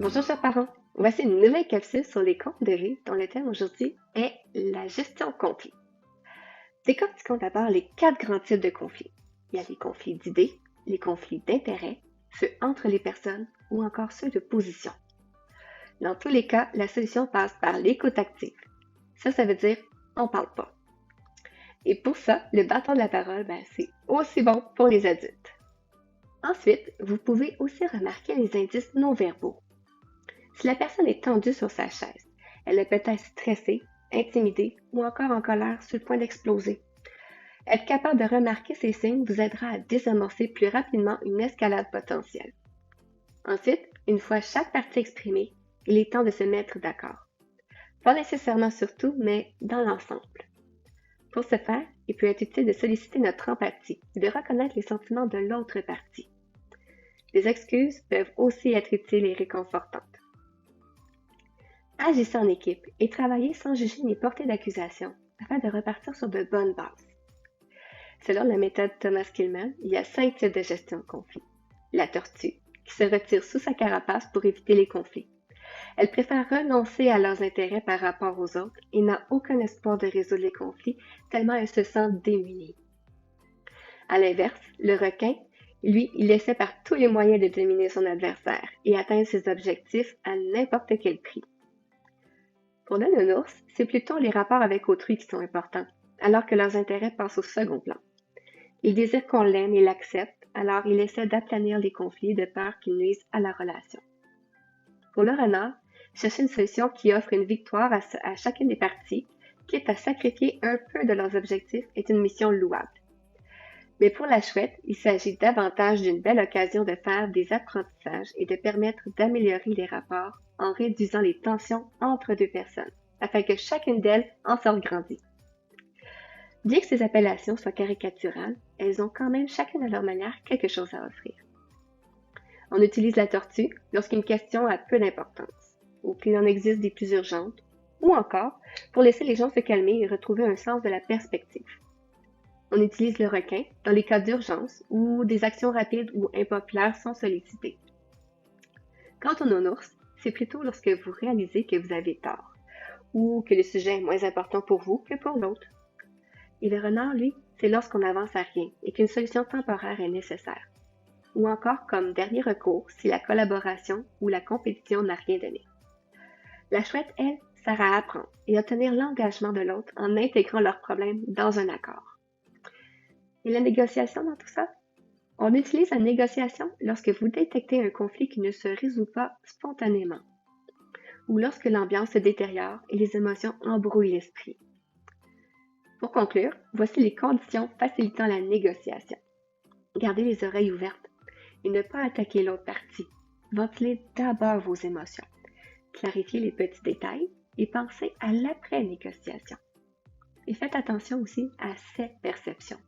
Bonjour chers parents, voici une nouvelle capsule sur les comptes de rue dont le thème aujourd'hui est la gestion de conflits. Décortiquons d'abord les 4 grands types de conflits. Il y a les conflits d'idées, les conflits d'intérêts, ceux entre les personnes ou encore ceux de position. Dans tous les cas, la solution passe par l'écoute active. Ça veut dire on parle pas. Et pour ça, le bâton de la parole, c'est aussi bon pour les adultes. Ensuite, vous pouvez aussi remarquer les indices non-verbaux. Si la personne est tendue sur sa chaise, elle est peut-être stressée, intimidée ou encore en colère sur le point d'exploser. Être capable de remarquer ces signes vous aidera à désamorcer plus rapidement une escalade potentielle. Ensuite, une fois chaque partie exprimée, il est temps de se mettre d'accord. Pas nécessairement sur tout, mais dans l'ensemble. Pour ce faire, il peut être utile de solliciter notre empathie et de reconnaître les sentiments de l'autre partie. Des excuses peuvent aussi être utiles et réconfortantes. Agissez en équipe et travaillez sans juger ni porter d'accusation afin de repartir sur de bonnes bases. Selon la méthode Thomas Kilmann, il y a 5 types de gestion de conflits. La tortue, qui se retire sous sa carapace pour éviter les conflits. Elle préfère renoncer à leurs intérêts par rapport aux autres et n'a aucun espoir de résoudre les conflits tellement elle se sent démunie. À l'inverse, le requin, lui, il essaie par tous les moyens de dominer son adversaire et atteindre ses objectifs à n'importe quel prix. Pour le nounours, c'est plutôt les rapports avec autrui qui sont importants, alors que leurs intérêts passent au second plan. Il désire qu'on l'aime et l'accepte, alors il essaie d'aplanir les conflits de peur qu'ils nuisent à la relation. Pour le renard, chercher une solution qui offre une victoire à chacune des parties, quitte à sacrifier un peu de leurs objectifs, est une mission louable. Mais pour la chouette, il s'agit davantage d'une belle occasion de faire des apprentissages et de permettre d'améliorer les rapports en réduisant les tensions entre deux personnes, afin que chacune d'elles en sorte grandie. Bien que ces appellations soient caricaturales, elles ont quand même chacune à leur manière quelque chose à offrir. On utilise la tortue lorsqu'une question a peu d'importance, ou qu'il en existe des plus urgentes, ou encore pour laisser les gens se calmer et retrouver un sens de la perspective. On utilise le requin dans les cas d'urgence où des actions rapides ou impopulaires sont sollicitées. Quant au nounours, c'est plutôt lorsque vous réalisez que vous avez tort, ou que le sujet est moins important pour vous que pour l'autre. Et le renard, lui, c'est lorsqu'on n'avance à rien et qu'une solution temporaire est nécessaire. Ou encore comme dernier recours si la collaboration ou la compétition n'a rien donné. La chouette, elle, sert à apprendre et obtenir l'engagement de l'autre en intégrant leurs problèmes dans un accord. Et la négociation dans tout ça? On utilise la négociation lorsque vous détectez un conflit qui ne se résout pas spontanément, ou lorsque l'ambiance se détériore et les émotions embrouillent l'esprit. Pour conclure, voici les conditions facilitant la négociation. Gardez les oreilles ouvertes et ne pas attaquer l'autre partie. Ventilez d'abord vos émotions. Clarifiez les petits détails et pensez à l'après-négociation. Et faites attention aussi à ses perceptions.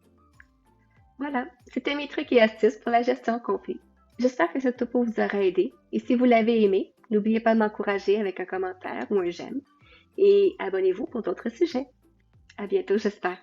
Voilà, c'était mes trucs et astuces pour la gestion de conflit. J'espère que ce topo vous aura aidé et si vous l'avez aimé, n'oubliez pas de m'encourager avec un commentaire ou un j'aime et abonnez-vous pour d'autres sujets. À bientôt, j'espère.